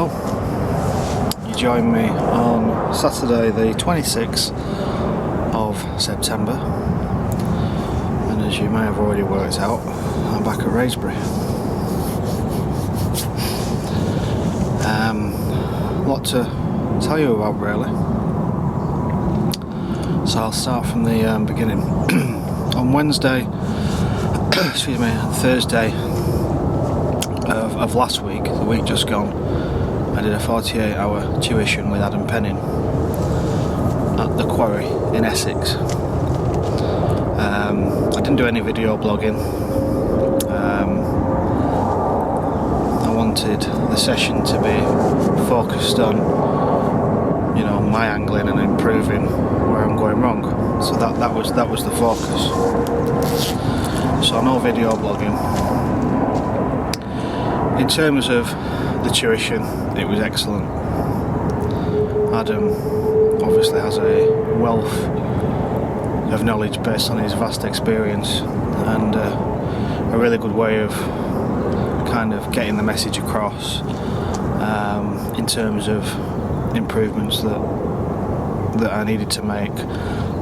Hello, you join me on Saturday the 26th of September, and as you may have already worked out, I'm back at Wraysbury. A lot to tell you about really, so I'll start from the beginning. On Wednesday, excuse me, Thursday of last week, the week just gone, I did a 48-hour tuition with Adam Penning at the quarry in Essex. I didn't do any video blogging. I wanted the session to be focused on, you know, my angling and improving where I'm going wrong. So that was the focus. So no video blogging. In terms of the tuition, it was excellent. Adam obviously has a wealth of knowledge based on his vast experience, and a really good way of kind of getting the message across in terms of improvements that I needed to make,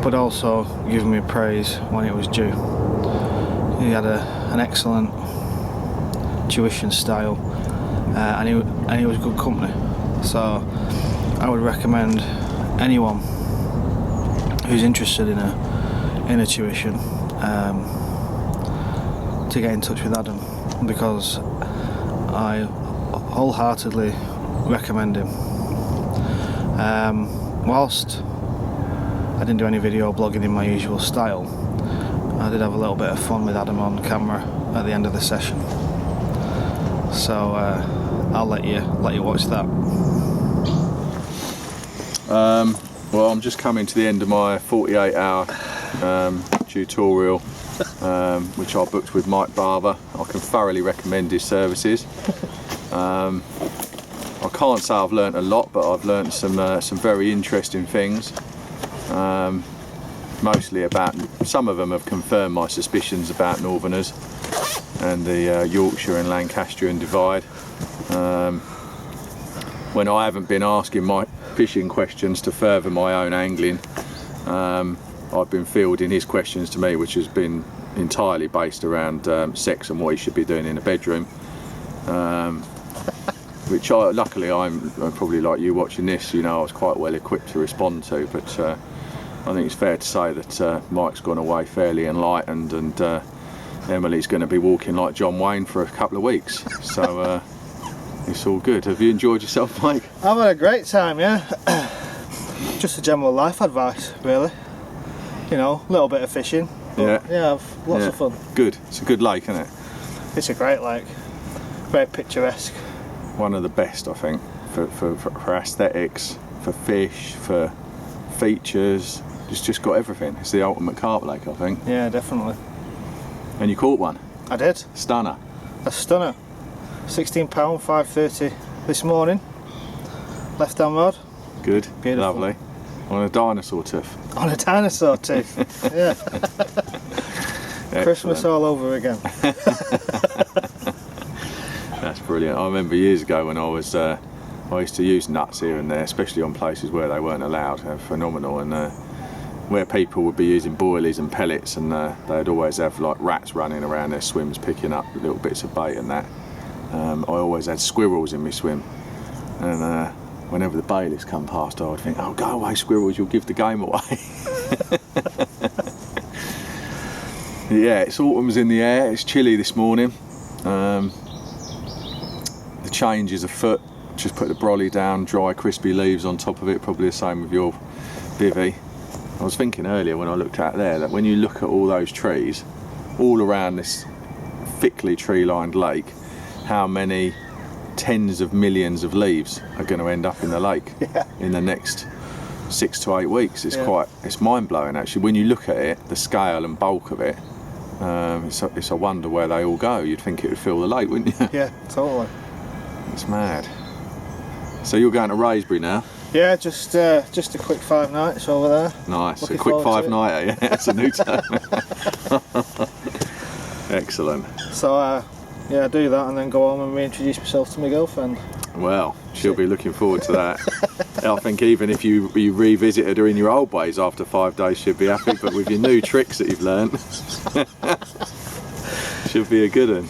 but also giving me praise when it was due. He had an excellent tuition style, and he was good company. So I would recommend anyone who's interested in a tuition to get in touch with Adam, because I wholeheartedly recommend him. Whilst I didn't do any video blogging in my usual style, I did have a little bit of fun with Adam on camera at the end of the session. So I'll let you watch that. Well, I'm just coming to the end of my 48-hour tutorial, which I booked with Mike Barber. I can thoroughly recommend his services. I can't say I've learnt a lot, but I've learnt some very interesting things. Mostly about, some of them have confirmed my suspicions about Northerners and the Yorkshire and Lancastrian divide. When I haven't been asking my fishing questions to further my own angling, I've been fielding his questions to me, which has been entirely based around sex and what he should be doing in the bedroom. Which luckily I'm probably like you watching this, you know, I was quite well equipped to respond to, but I think it's fair to say that Mike's gone away fairly enlightened, and Emily's going to be walking like John Wayne for a couple of weeks, so it's all good. Have you enjoyed yourself, Mike? I've had a great time, yeah. Just a general life advice, really. You know, a little bit of fishing. Yeah, I've lots of fun. Good. It's a good lake, isn't it? It's a great lake. Very picturesque. One of the best, I think, for aesthetics, for fish, for features. It's just got everything. It's the ultimate carp lake, I think. Yeah, definitely. And you caught one? I did. Stunner. A stunner. £16, 5.30 this morning. Left hand rod. Good. Beautiful. Lovely. On a dinosaur tooth. On a dinosaur tooth. Yeah. Christmas all over again. That's brilliant. I remember years ago when I used to use nuts here and there, especially on places where they weren't allowed. They're phenomenal, and where people would be using boilies and pellets, and they'd always have like rats running around their swims picking up little bits of bait and that. I always had squirrels in my swim, and whenever the bailiffs come past, I would think, oh, go away squirrels, you'll give the game away. Yeah, it's autumn's in the air. It's chilly this morning. The change is afoot. Just put the brolly down, dry crispy leaves on top of it, probably the same with your bivvy. I was thinking earlier when I looked out there that when you look at all those trees all around this thickly tree lined lake, how many tens of millions of leaves are going to end up in the lake in the next 6 to 8 weeks. It's mind blowing actually when you look at it, the scale and bulk of it. It's a wonder where they all go. You'd think it would fill the lake, wouldn't you? Yeah, totally. It's mad. So you're going to Wraysbury now? Yeah, just a quick 5 nights over there. Nice. Looking a quick forward to 5-nighter, yeah. That's a new term. Excellent. So yeah, do that and then go home and reintroduce myself to my girlfriend. Well, she'll be looking forward to that. I think even if you revisited her in your old ways after 5 days, she'd be happy. But with your new tricks that you've learnt, she'll be a good one.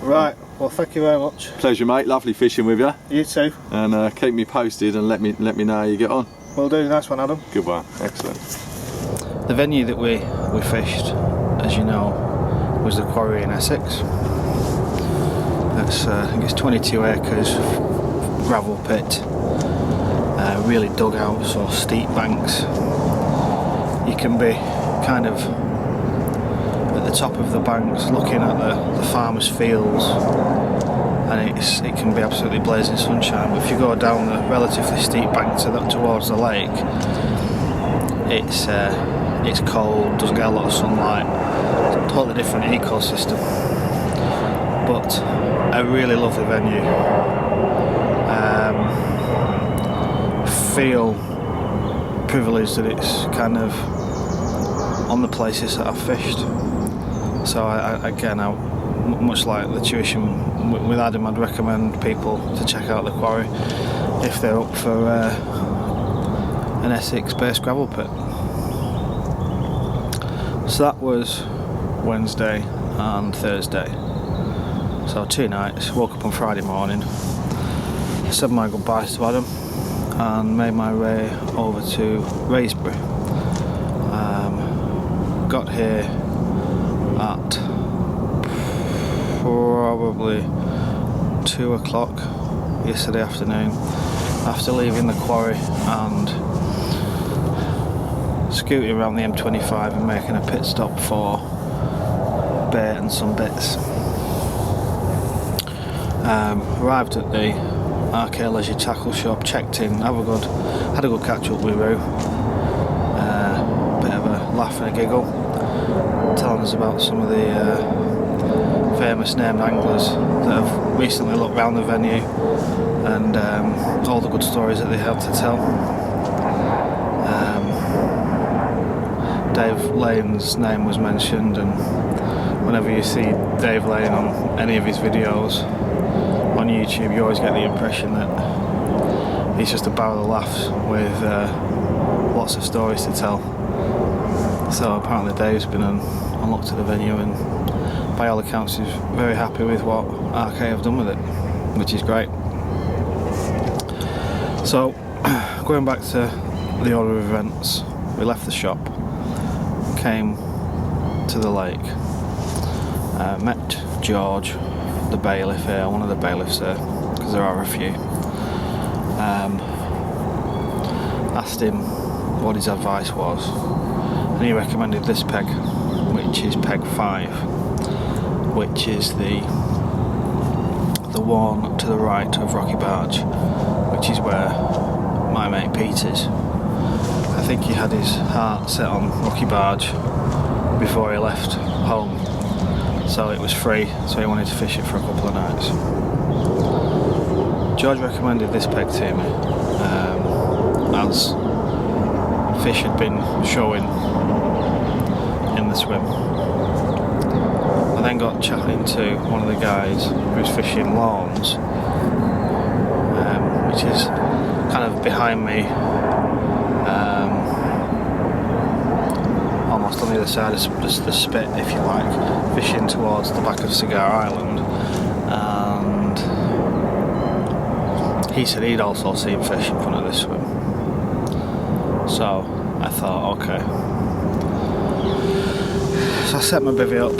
Right, well, thank you very much. Pleasure, mate. Lovely fishing with you. You too. And keep me posted and let me know how you get on. Will do. Nice one, Adam. Good one. Excellent. The venue that we fished, as you know, was the quarry in Essex. That's I think it's 22 acres, gravel pit, really dug out, so steep banks. You can be kind of at the top of the banks looking at the farmers' fields, and it can be absolutely blazing sunshine. But if you go down the relatively steep bank towards the lake, it's cold, doesn't get a lot of sunlight. It's a totally different ecosystem, but a really lovely venue. Feel privileged that it's kind of on the places that I've fished. So much like the tuition with Adam, I'd recommend people to check out the quarry if they're up for an Essex-based gravel pit. So that was Wednesday and Thursday. So 2 nights. Woke up on Friday morning, said my goodbyes to Adam, and made my way over to Wraysbury. Got here at probably 2 o'clock yesterday afternoon, after leaving the quarry and scooting around the M25 and making a pit stop for bait and some bits. Arrived at the RK Leisure Tackle Shop, checked in, had a good catch up with Roo, bit of a laugh and a giggle, telling us about some of the famous named anglers that have recently looked round the venue, and all the good stories that they have to tell. Dave Lane's name was mentioned, and whenever you see Dave Lane on any of his videos on YouTube, you always get the impression that he's just a barrel of laughs with lots of stories to tell. So apparently Dave's been on look to the venue, and by all accounts he's very happy with what RK have done with it, which is great. So going back to the order of events, we left the shop, came to the lake, met George, the bailiff here, one of the bailiffs there, because there are a few. Asked him what his advice was, and he recommended this peg, which is peg 5, which is the one to the right of Rocky Barge, which is where my mate Pete is. I think he had his heart set on Rocky Barge before he left home, so it was free, so he wanted to fish it for a couple of nights. George recommended this peg to me, as fish had been showing in the swim. I then got chatting to one of the guys who was fishing lawns, which is kind of behind me, almost on the other side of the spit, if you like, fishing towards the back of Cigar Island, and he said he'd also seen fish in front of this swim. So I thought, okay. So I set my bivvy up,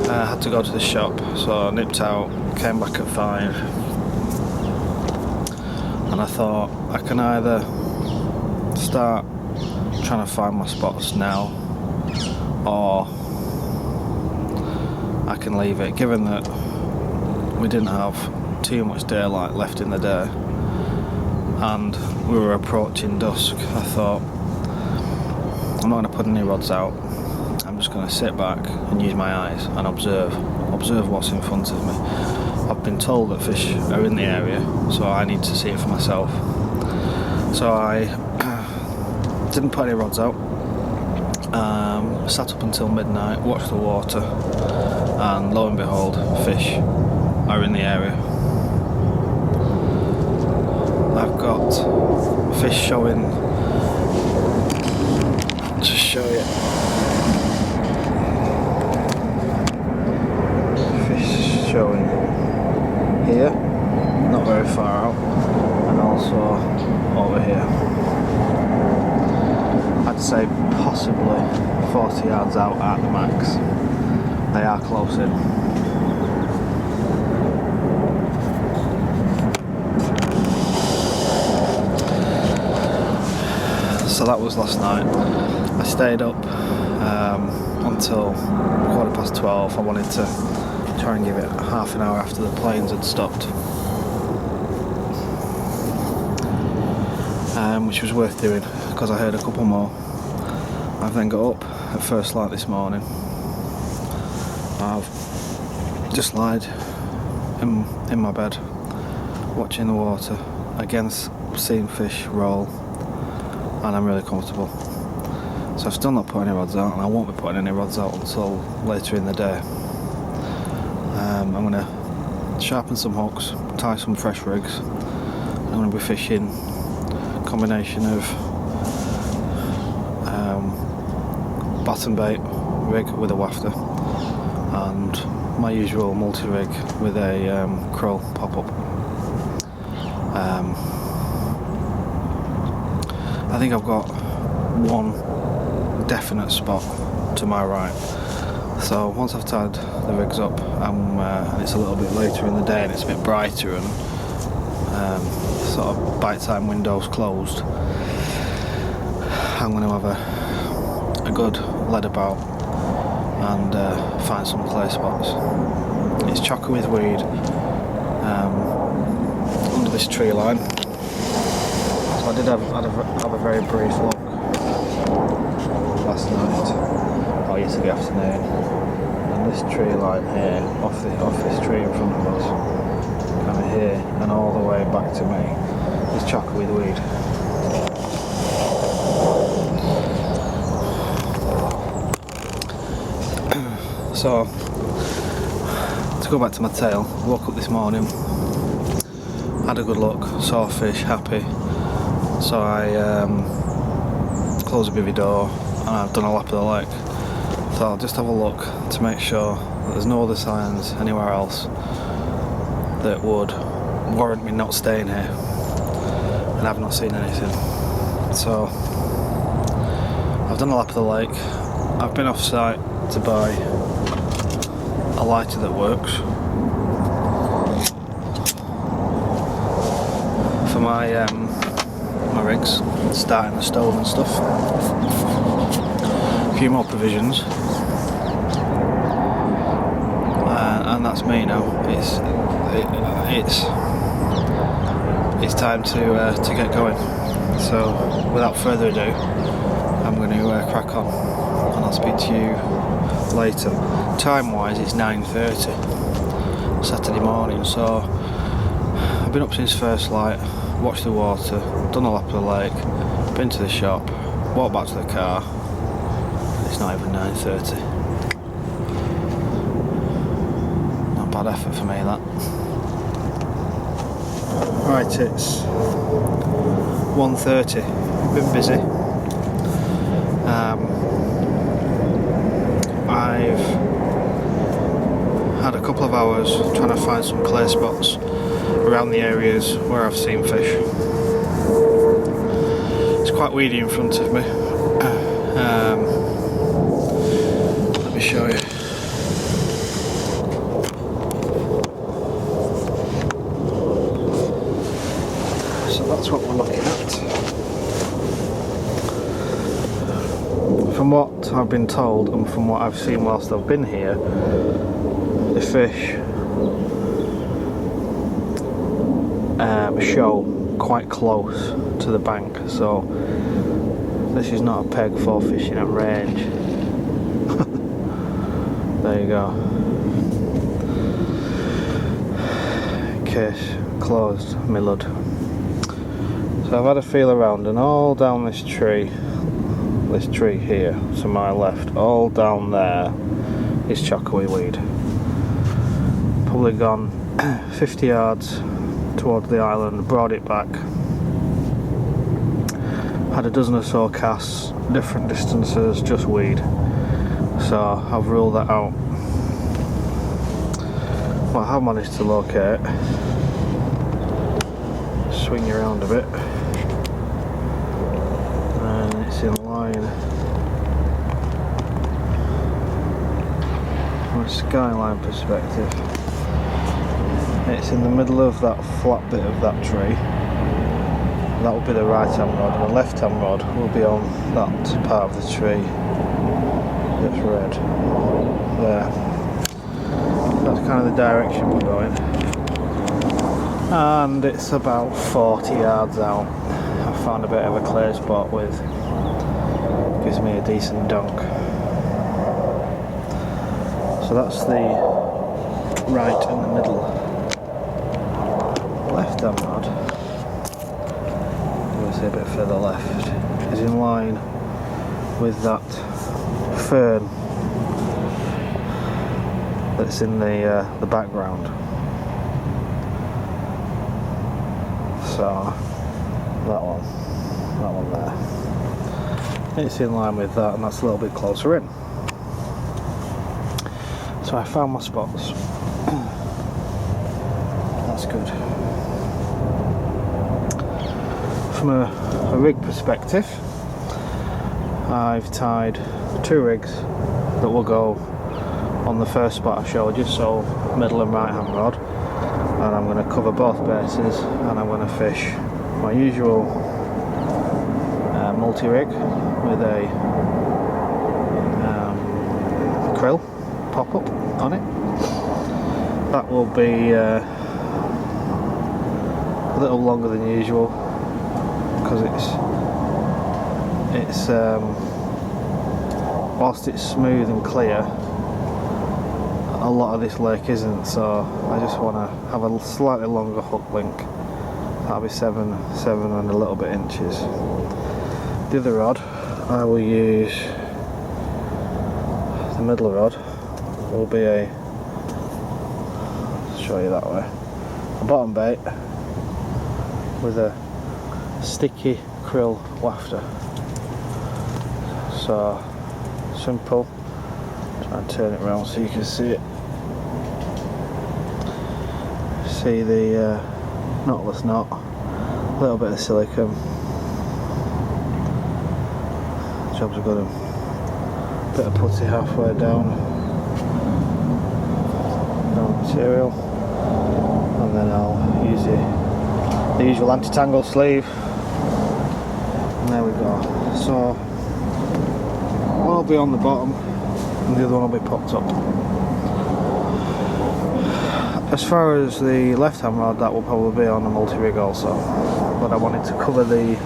I had to go to the shop, so I nipped out, came back at 5, and I thought I can either start trying to find my spots now, or I can leave it, given that we didn't have too much daylight left in the day and we were approaching dusk. I thought, I'm not going to put any rods out, I'm just going to sit back and use my eyes and observe what's in front of me. I've been told that fish are in the area, so I need to see it for myself. So I didn't put any rods out, sat up until midnight, watched the water, and lo and behold, fish are in the area. I've got fish showing. Just show you. Fish showing here, not very far out, and also over here. I'd say possibly 40 yards out at the max. They are close in. So that was last night. I stayed up until 12:15. I wanted to try and give it half an hour after the planes had stopped, which was worth doing because I heard a couple more. I've then got up at first light this morning. I've just lied in my bed watching the water, again seeing fish roll, and I'm really comfortable. So I've still not put any rods out, and I won't be putting any rods out until later in the day. I'm going to sharpen some hooks, tie some fresh rigs. I'm going to be fishing a combination of bottom bait rig with a wafter and my usual multi-rig with a krill pop-up. I think I've got one definite spot to my right, so once I've tied the rigs up and it's a little bit later in the day and it's a bit brighter and sort of bite time windows closed, I'm going to have a good lead about and find some clay spots. It's chocker with weed under this tree line, so I did have a very brief look last night or yesterday afternoon, and this tree line here, off this tree in front of us, kind of here and all the way back to me, is chocker with weed. So, to go back to my tale, woke up this morning, had a good look, saw a fish, happy. So I closed the bivvy door and I've done a lap of the lake. So I'll just have a look to make sure that there's no other signs anywhere else that would warrant me not staying here. And I've not seen anything. So I've done a lap of the lake. I've been off site to buy a lighter that works for my rigs, starting the stove and stuff. A few more provisions, and that's me now. It's time to get going. So without further ado, I'm going to crack on, and I'll speak to you later. Time wise, it's 9:30 Saturday morning, so I've been up since first light, watched the water, done a lap of the lake, been to the shop, walked back to the car. It's not even 9:30. Not bad effort for me, that. Right, it's 1:30. Been busy. I've had a couple of hours trying to find some clay spots around the areas where I've seen fish. It's quite weedy in front of me. Let me show you. So that's what we're looking at. From what I've been told and from what I've seen whilst I've been here, the fish show quite close to the bank, so this is not a peg for fishing at range. There you go. Case closed, my lud. So I've had a feel around, and all down this tree here to my left, all down there is chocker weed. Probably gone 50 yards towards the island, brought it back, had a dozen or so casts, different distances, just weed. So I've ruled that out. What I have managed to locate, swing you around a bit, and it's in line from a skyline perspective. It's in the middle of that flat bit of that tree. That will be the right hand rod, and the left hand rod will be on that part of the tree that's red. There. That's kind of the direction we're going. And it's about 40 yards out. I found a bit of a clear spot with, gives me a decent dunk. So that's the right in the middle. Left hand rod, obviously a bit further left, is in line with that fern that's in the background. So that one there, it's in line with that, and that's a little bit closer in. So I found my spots. That's good. From a rig perspective, I've tied 2 rigs that will go on the first spot I showed you, so middle and right hand rod, and I'm going to cover both bases, and I'm going to fish my usual multi-rig with a krill pop-up on it. That will be a little longer than usual, because it's whilst it's smooth and clear, a lot of this lake isn't, so I just want to have a slightly longer hook link. That'll be 7 and a little bit inches. The other rod, I will use the middle rod, will be I'll show you that way, a bottom bait with a sticky krill wafter. So simple. Try and turn it around so you can see it. See the knotless knot, a little bit of silicone. Jobs are good. A bit of putty halfway down material, and then I'll use the usual anti-tangle sleeve, and there we go. So one will be on the bottom and the other one will be popped up. As far as the left hand rod, that will probably be on a multi-rig also, but I wanted to cover the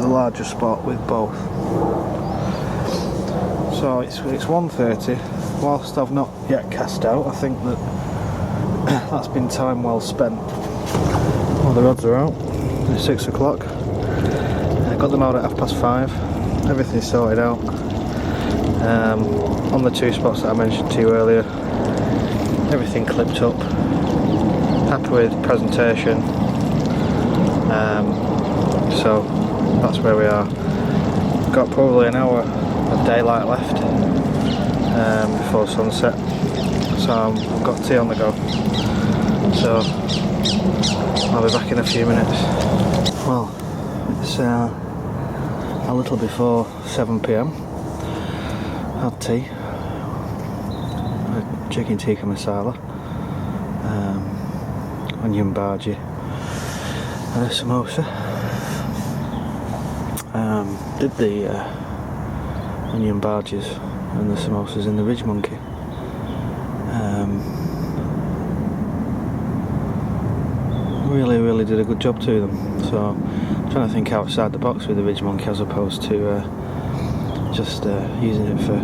larger spot with both. So it's 1:30. Whilst I've not yet cast out, I think that that's been time well spent. Well, the rods are out. It's 6 o'clock. I got them out at 5:30. Everything's sorted out. On the 2 spots that I mentioned to you earlier, everything clipped up. Happy with presentation. So that's where we are. Got probably an hour of daylight left before sunset. So I've got tea on the go. So I'll be back in a few minutes. Well, it's a little before 7 PM. Had tea, a chicken tikka masala, onion bhaji, and a samosa. Did the onion bhajis and the samosas in the Ridge Monkey. Really did a good job to them. So I'm trying to think outside the box with the Ridge Monkey as opposed to just using it for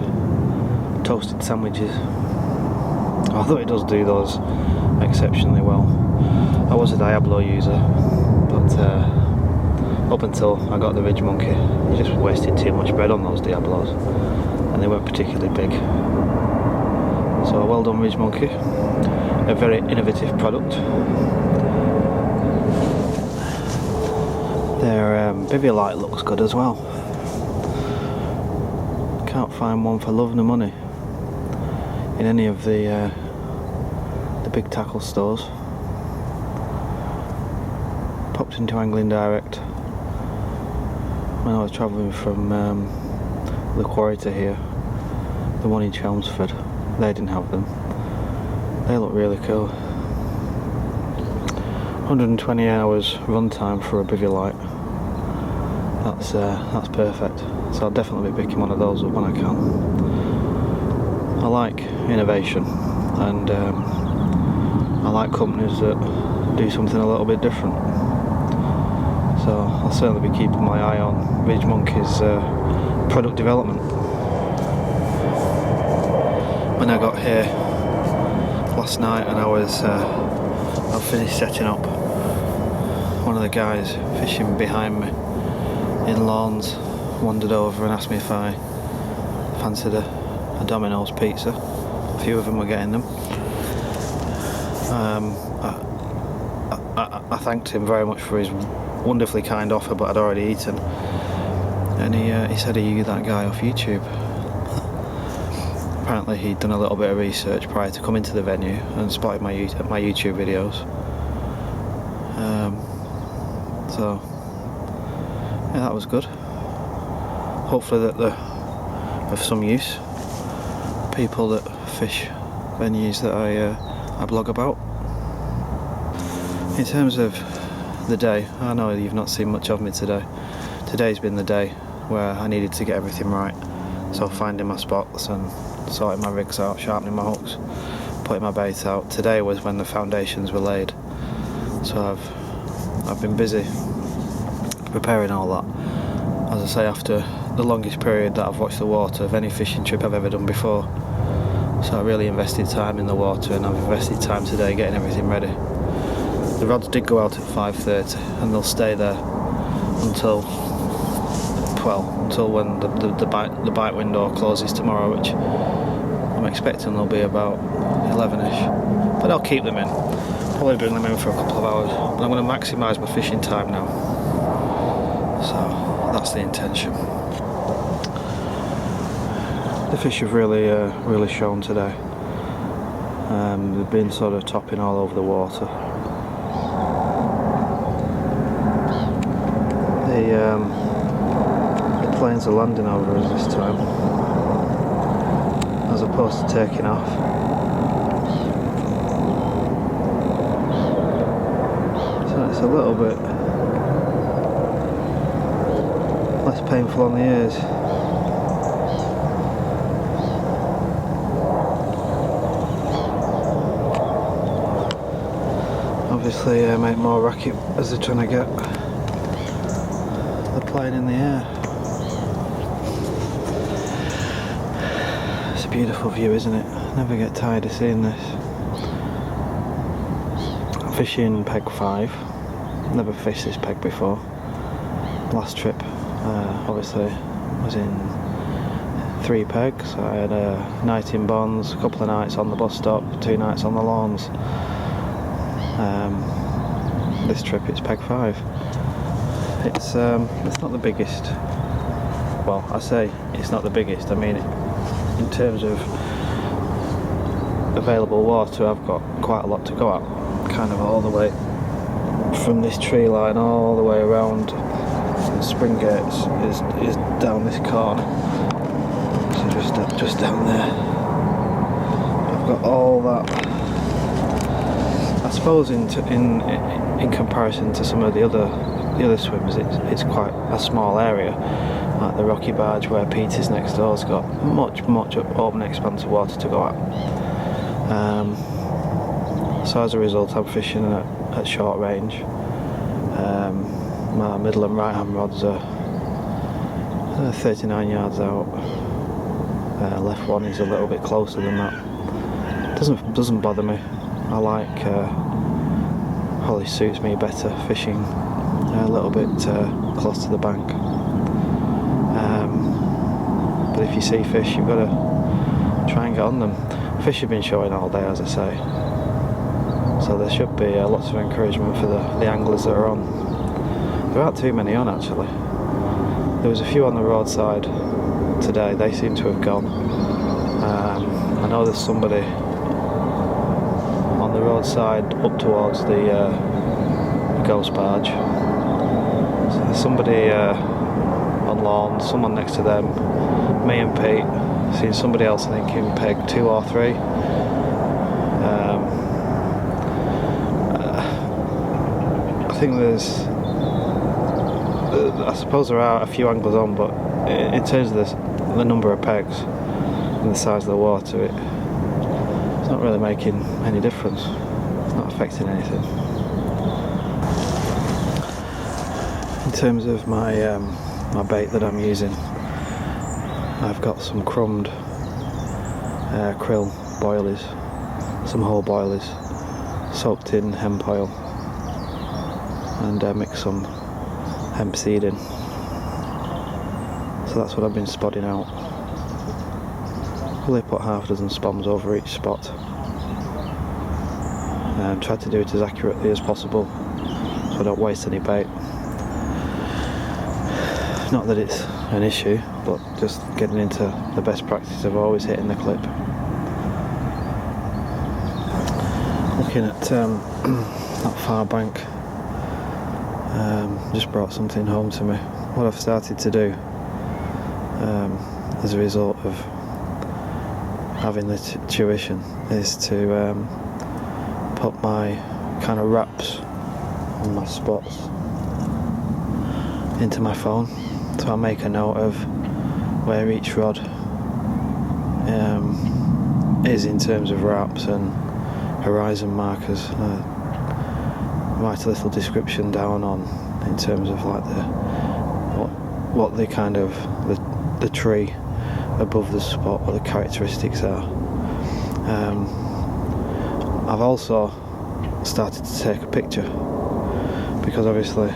toasted sandwiches. Although it does do those exceptionally well. I was a Diablo user, but up until I got the Ridge Monkey, I just wasted too much bread on those Diablos, and they weren't particularly big. So well done, Ridge Monkey. A very innovative product. They're bivy light looks good as well. Can't find one for love nor money in any of the big tackle stores. Popped into Angling Direct when I was travelling from the quarry to here. The one in Chelmsford, they didn't have them. They look really cool. 120 hours runtime for a bivy light. That's perfect. So I'll definitely be picking one of those up when I can. I like innovation, and I like companies that do something a little bit different. So I'll certainly be keeping my eye on Ridge Monkey's product development. When I got here last night and I finished setting up, one of the guys fishing behind me in Lawns wandered over and asked me if I fancied a Domino's pizza. A few of them were getting them. I thanked him very much for his wonderfully kind offer, but I'd already eaten. And he said, "Are you that guy off YouTube?" Apparently he'd done a little bit of research prior to coming to the venue and spotted my YouTube videos. So yeah, that was good. Hopefully that they're of some use. People that fish venues that I blog about. In terms of the day, I know you've not seen much of me today. Today's been the day where I needed to get everything right. So finding my spots and sorting my rigs out, sharpening my hooks, putting my bait out. Today was when the foundations were laid. So I've been busy preparing all that. As I say, after the longest period that I've watched the water of any fishing trip I've ever done before. So I really invested time in the water, and I've invested time today getting everything ready. The rods did go out at 5:30 and they'll stay there until when the bite window closes tomorrow, which I'm expecting there'll be about 11ish. But I'll keep them in. Probably bring them in for a couple of hours. But I'm going to maximise my fishing time now. So that's the intention. The fish have really shown today. They've been sort of topping all over the water. The planes are landing over us this time, as opposed to taking off. So it's a little bit less painful on the ears. Obviously make more racket as they're trying to get the plane in the air. It's a beautiful view, isn't it? Never get tired of seeing this. I'm fishing peg 5. Never fished this peg before. Last trip obviously was in 3 pegs. I had a night in Bonds, a couple of nights on the bus stop, 2 nights on the lawns. This trip it's peg 5. It's not the biggest. Well, I say it's not the biggest. I mean, in terms of available water, I've got quite a lot to go at. Kind of all the way from this tree line all the way around. The spring gates is down this corner. So just down there. I've got all that. I suppose in comparison to some of the other swims, it's quite a small area. Like the Rocky Barge where Peter's next door's got much open expanse of water to go at. So as a result, I'm fishing at short range. My middle and right hand rods are 39 yards out. Left one is a little bit closer than that. Doesn't bother me. I like probably suits me better fishing a little bit close to the bank. But if you see fish, you've got to try and get on them. Fish have been showing all day, as I say, so there should be lots of encouragement for the anglers that are on. There aren't too many on actually. There was a few on the roadside today, they seem to have gone. I know there's somebody on the roadside up towards the ghost barge. So there's somebody on lawn, someone next to them, me and Pete, seen somebody else I think in peg 2 or 3. I think I suppose there are a few anglers on, but in terms of the number of pegs and the size of the water, it's not really making any difference. It's not affecting anything. In terms of my my bait that I'm using, I've got some crumbed krill boilies, some whole boilies, soaked in hemp oil, and mix some hemp seed in. So that's what I've been spodding out. Probably put half a dozen spoms over each spot. Tried to do it as accurately as possible so I don't waste any bait. Not that it's an issue, but just getting into the best practice of always hitting the clip. Looking at that far bank, just brought something home to me. What I've started to do as a result of having the tuition is to put my kind of wraps on my spots into my phone. So I'll make a note of where each rod is in terms of wraps and horizon markers. Write a little description down on in terms of like what the kind of the tree above the spot, what the characteristics are. I've also started to take a picture because obviously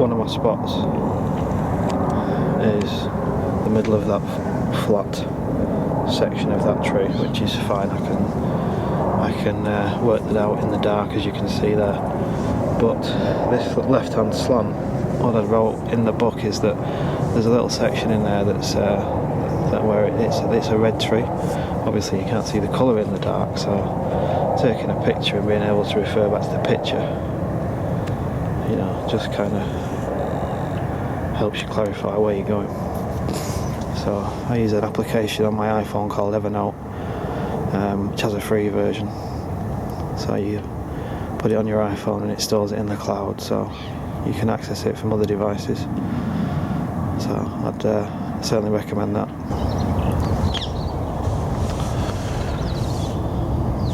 one of my spots is the middle of that flat section of that tree, which is fine. I can work that out in the dark, as you can see there. But this left-hand slant, what I wrote in the book is that there's a little section in there that's where it's a red tree. Obviously you can't see the colour in the dark, so taking a picture and being able to refer back to the picture, you know, just kind of helps you clarify where you're going. So I use an application on my iPhone called Evernote, which has a free version. So you put it on your iPhone and it stores it in the cloud, so you can access it from other devices. So I'd certainly recommend that.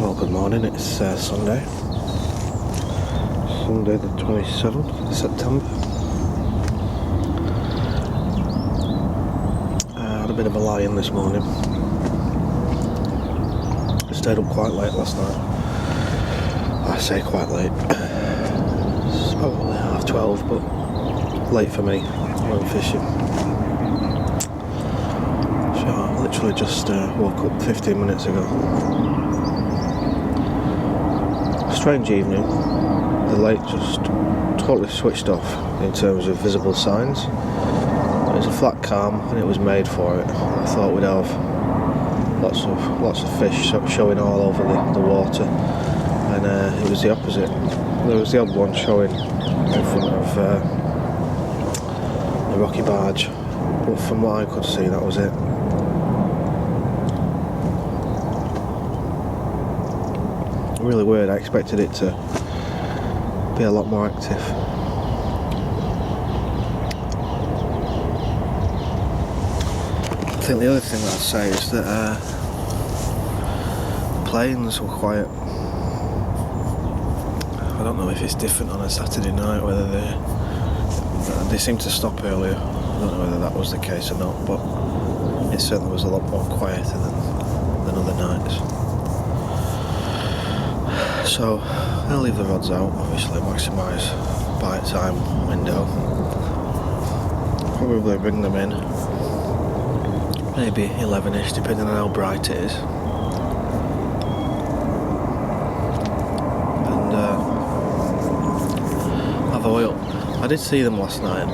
Well, good morning, it's Sunday the 27th of September. I had a bit of a lie-in this morning. I stayed up quite late last night. I say quite late. It's probably 12:30, but late for me. I went fishing. So I literally just woke up 15 minutes ago. Strange evening. The lake just totally switched off in terms of visible signs. It was a flat calm and it was made for it. I thought we'd have lots of fish showing all over the water, and it was the opposite. There was the odd one showing in front of the rocky barge, but from what I could see, that was it. Really weird. I expected it to be a lot more active. I think the other thing that I'd say is that planes were quiet. I don't know if it's different on a Saturday night, whether they seem to stop earlier. I don't know whether that was the case or not, but it certainly was a lot more quieter than other nights. So I'll leave the rods out, obviously maximise bite time window. Probably bring them in maybe 11ish, depending on how bright it is. And I did see them last night.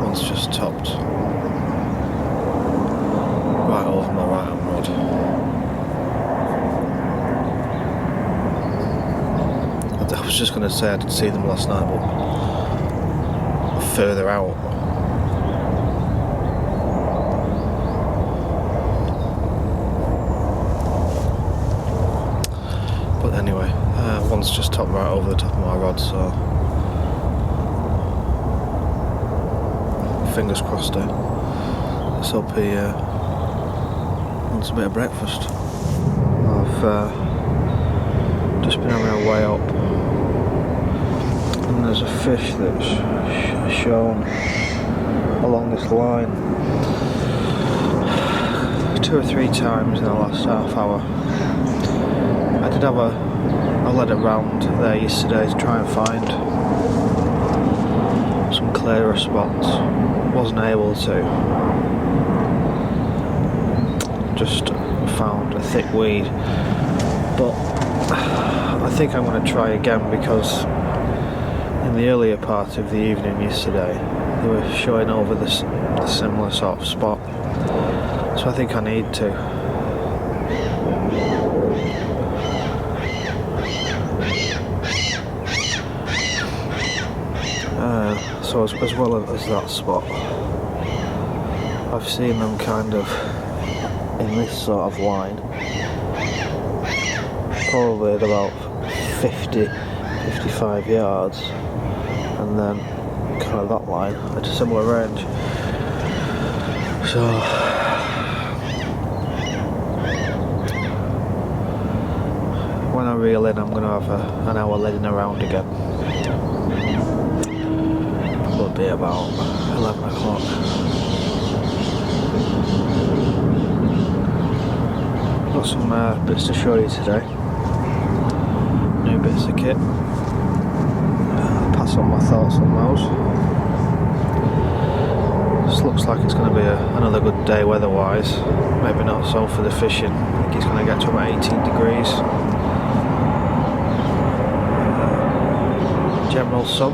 One's just topped right over my right hand rod. I was just going to say I did see them last night, but further out. But anyway, one's just topped right over the top of my rod, so fingers crossed. Let's hope he wants a bit of breakfast. I've just been having a way up, and there's a fish that's shown along this line 2 or 3 times in the last half hour. I did have a led around there yesterday to try and find some clearer spots. Wasn't able to. Just found a thick weed, but I think I'm going to try again, because in the earlier part of the evening yesterday they were showing over the similar sort of spot, so I think I need to. So as well as that spot, I've seen them kind of in this sort of line, probably at about 50-55 yards, and then kind of that line at a similar range. So when I reel in, I'm going to have an hour leading around again. It'll be about 11 o'clock. Got some bits to show you today. New bits of kit. I'll pass on my thoughts on those. This looks like it's going to be another good day weather-wise. Maybe not so for the fishing. I think it's going to get to about 18 degrees. General sun.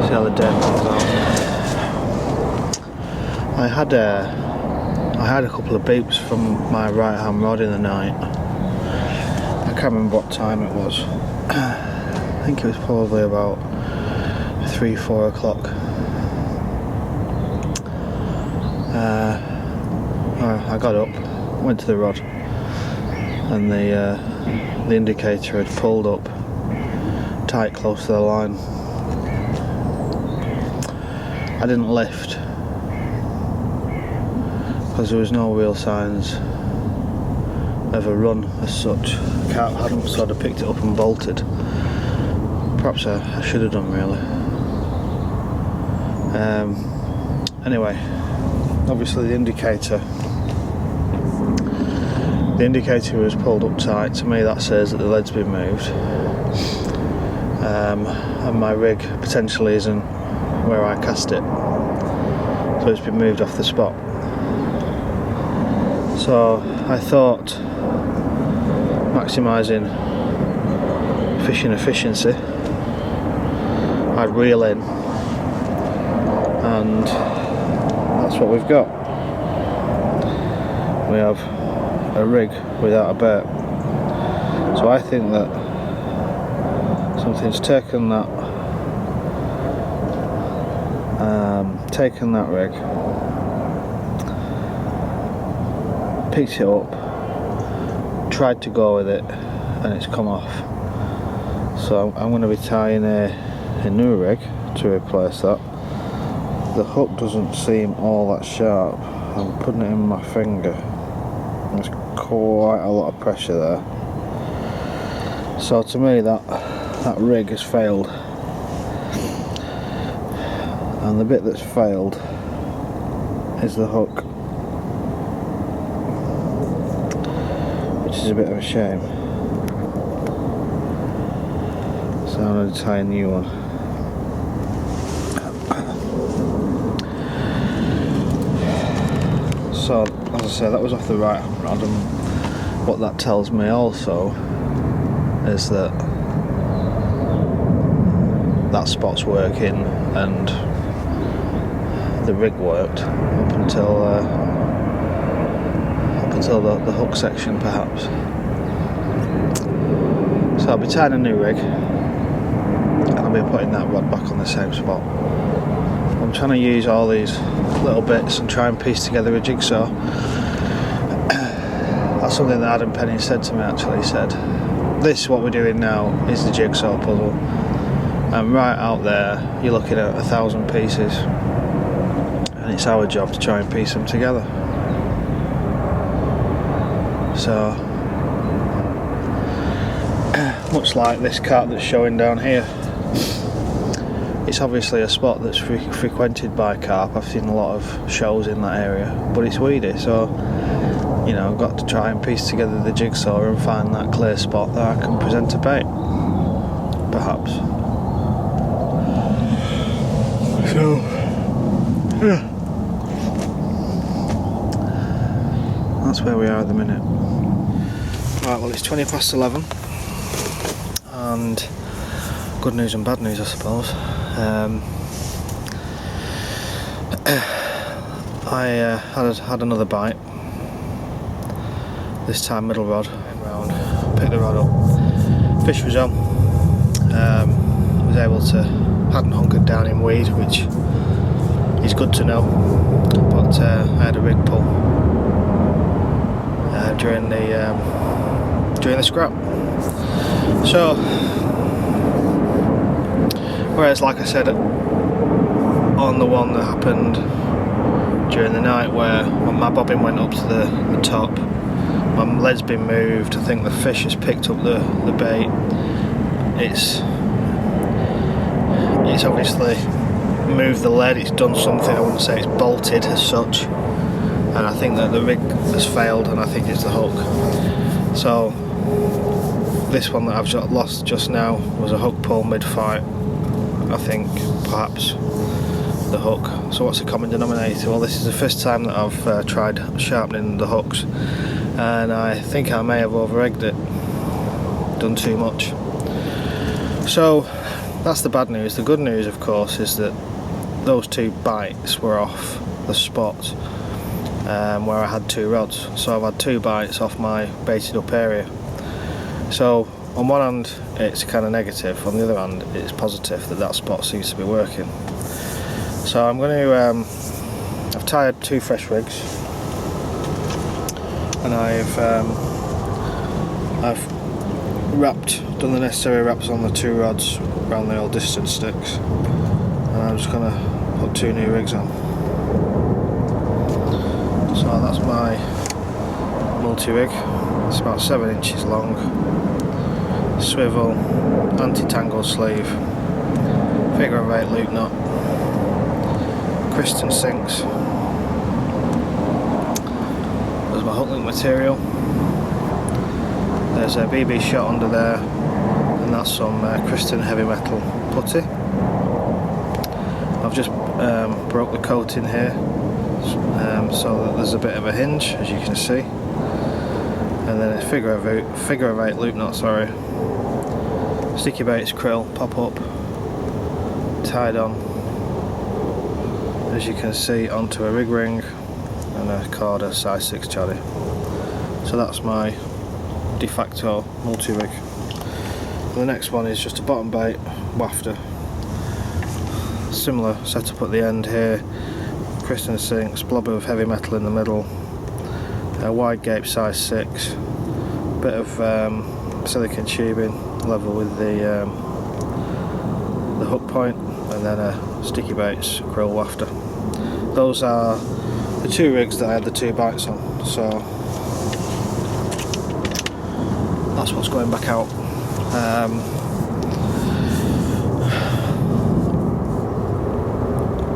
See how the day comes out. I had a couple of beeps from my right hand rod in the night. I can't remember what time it was. I think it was probably about 3-4 o'clock. I got up, went to the rod, and the indicator had pulled up tight close to the line. I didn't lift because there was no real signs of a run as such. Carp hadn't sort of picked it up and bolted. Perhaps I should have done, really. Anyway, obviously the indicator was pulled up tight. To me that says that the lead's been moved, and my rig potentially isn't where I cast it, so it's been moved off the spot. So I thought, maximising fishing efficiency, I'd reel in, and that's what we've got. We have a rig without a bait. So I think that something's taken that rig, picked it up, tried to go with it, and it's come off. So I'm going to be tying a new rig to replace that. The hook doesn't seem all that sharp. I'm putting it in my finger. There's quite a lot of pressure there. So to me that rig has failed. And the bit that's failed is the hook, which is a bit of a shame. So I'm going to tie a new one. So as I say, that was off the right hand rod, and what that tells me also is that that spot's working and the rig worked up until the hook section perhaps. So I'll be tying a new rig and I'll be putting that rod back on the same spot. I'm trying to use all these little bits and try and piece together a jigsaw. That's something that Adam Penny said to me actually. He said, this, what we're doing now, is the jigsaw puzzle. And right out there, you're looking at 1,000 pieces. And it's our job to try and piece them together. So, much like this carp that's showing down here, it's obviously a spot that's frequented by carp. I've seen a lot of shows in that area, but it's weedy, so you know, I've got to try and piece together the jigsaw and find that clear spot that I can present a bait, perhaps. So, yeah, that's where we are at the minute. Right, well, it's 20 past 11, and good news and bad news, I suppose. I had another bite. This time middle rod. Round, picked the rod up. Fish was on. Was able to, hadn't hunkered down in weed, which is good to know. But I had a rig pull during the scrap. So, whereas like I said on the one that happened during the night where my bobbin went up to the top, my lead's been moved, I think the fish has picked up the bait. It's obviously moved the lead, it's done something. I wouldn't say it's bolted as such, and I think that the rig has failed, and I think it's the hook. So this one that I've lost just now was a hook pull mid-fight. I think perhaps the hook. So what's the common denominator? Well, this is the first time that I've tried sharpening the hooks, and I think I may have over-egged it, done too much. So that's the bad news. The good news, of course, is that those two bites were off the spot where I had two rods. So I've had two bites off my baited up area. So on one hand it's kind of negative, on the other hand it's positive that spot seems to be working. So I'm going to I've tied two fresh rigs, and I've done the necessary wraps on the two rods around the old distance sticks, and I'm just going to put two new rigs on. So that's my multi-rig. It's about 7 inches long, swivel, anti-tangle sleeve, figure of 8 loop knot, Kristen sinks. There's my hook link material. There's a BB shot under there, and that's some Kristen heavy metal putty. I've just broke the coating here, so that there's a bit of a hinge, as you can see, and then a figure of 8 loop knot. Sorry. Sticky baits, krill, pop up, tied on, as you can see, onto a rig ring and a Corda size 6 chatty. So that's my de facto multi-rig. The next one is just a bottom bait wafter. Similar setup at the end here. Kristen sinks, blob of heavy metal in the middle, a wide gape size 6, bit of silicone tubing level with the hook point, and then a sticky baits krill wafter. Those are the two rigs that I had the two bites on, so that's what's going back out.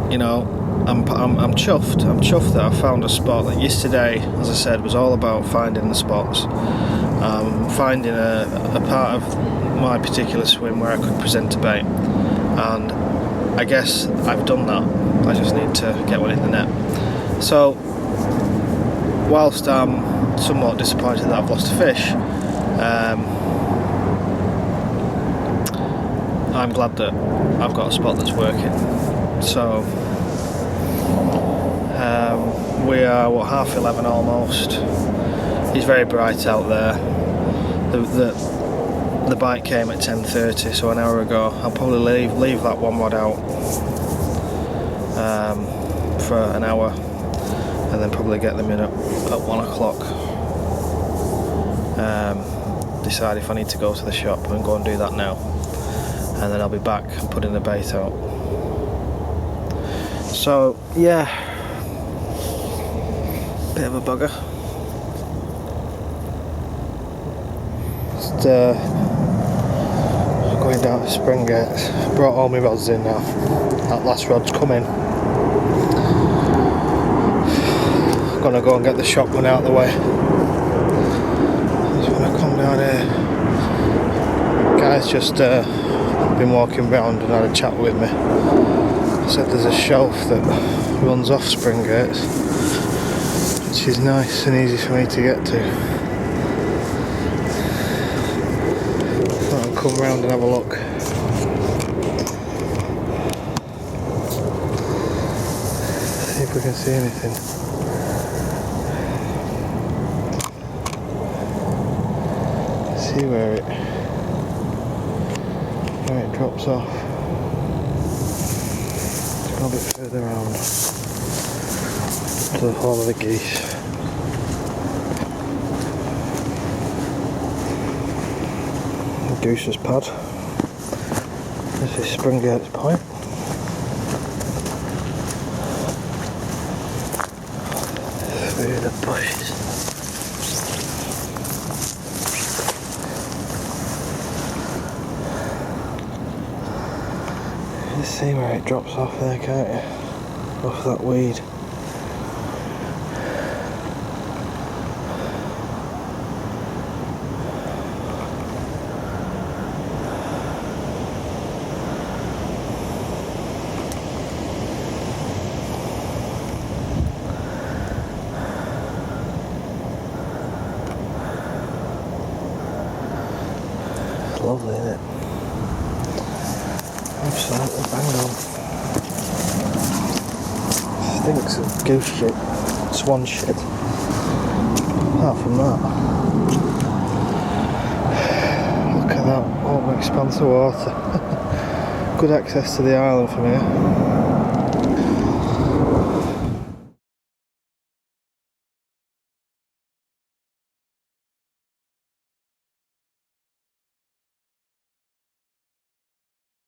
You know, I'm chuffed. I'm chuffed that I found a spot that yesterday, as I said, was all about finding the spots, finding a part of my particular swim where I could present a bait, and I guess I've done that. I just need to get one in the net. So whilst I'm somewhat disappointed that I've lost a fish, I'm glad that I've got a spot that's working. So we are 11:30 almost. It's very bright out there. The bite came at 10:30, so an hour ago. I'll probably leave that one rod out for an hour, and then probably get them in at 1 o'clock. Decide if I need to go to the shop and go and do that now, and then I'll be back and putting the bait out. So yeah, bit of a bugger. Just going down to Spring Gates. Brought all my rods in now. That last rod's come in. Gonna go and get the shop one out of the way. Just when I come down here, guys just been walking round and had a chat with me. Said there's a shelf that runs off Spring Gates, which is nice and easy for me to get to. I'll come round and have a look. See if we can see anything. See where it drops off. A little bit further around to the Hall of the Geese. The Goose's Pad. This is Spring Gates Point. Through the bushes. You see where it drops off there, can't you? Off that weed. It's lovely, isn't it? Absolutely bang on. Stinks of goose shit, swan shit. Apart from that, look at that open expanse of water. Good access to the island from here.